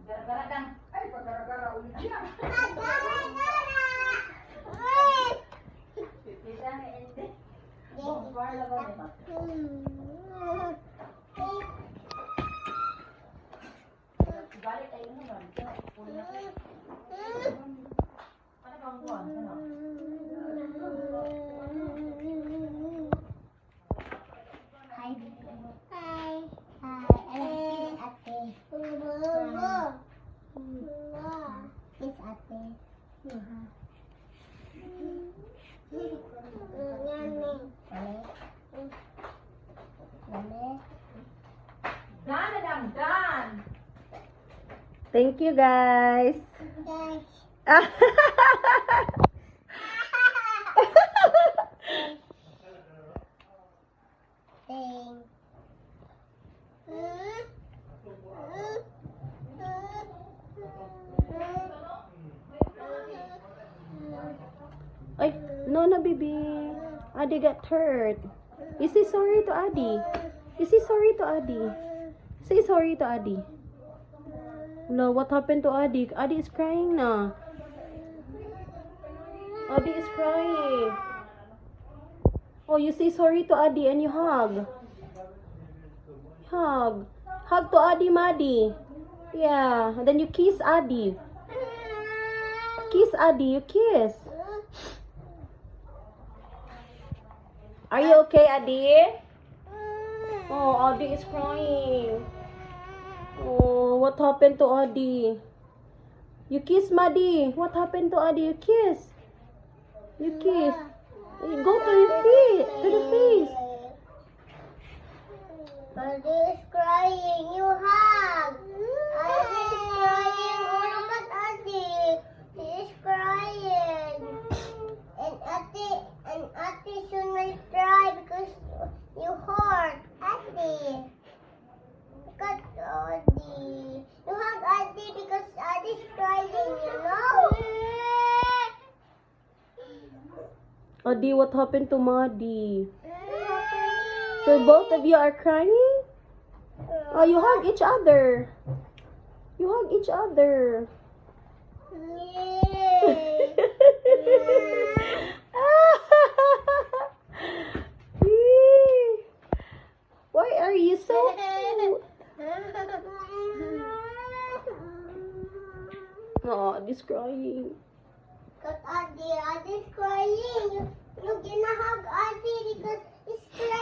Gara-gara lang. Ay, pag-gara-gara ulit siya. Kita na hindi. Bonfire lang ba naman? Balik tayo naman. Ano bang buwan? Ano? Hi. Hi. Hi. It's ate. It's ate. Dan na lang, Dan! Thank you, guys. Ay, no, no, baby. Adi got hurt. You say sorry to Adi. You say sorry to Adi. Say sorry to Adi. No, what happened to Adi? Adi is crying now. Adi is crying. Oh, you say sorry to Adi and you hug. Hug. Hug to Adi, Madi. Yeah, and then you kiss Adi. Kiss Adi, you kiss. Are you okay, Adi? Oh, Adi is crying. Oh, what happened to Adi? You kiss Madi. What happened to Adi? You kiss. You kiss. You go to the feet. To the face. Adi is crying. You hug. Adi is crying. Oh, look at Adi. He is crying. And Adi soon will cry because you hurt Adi. Look at Adi. You hug Adi because Adi is crying, you know? Adi, what happened to Madi? So both of you are crying? Oh, you hug each other. You hug each other. Why are you so cute? Oh, Adi's crying. Because Adi is crying. You gonna hug Adi because he's crying.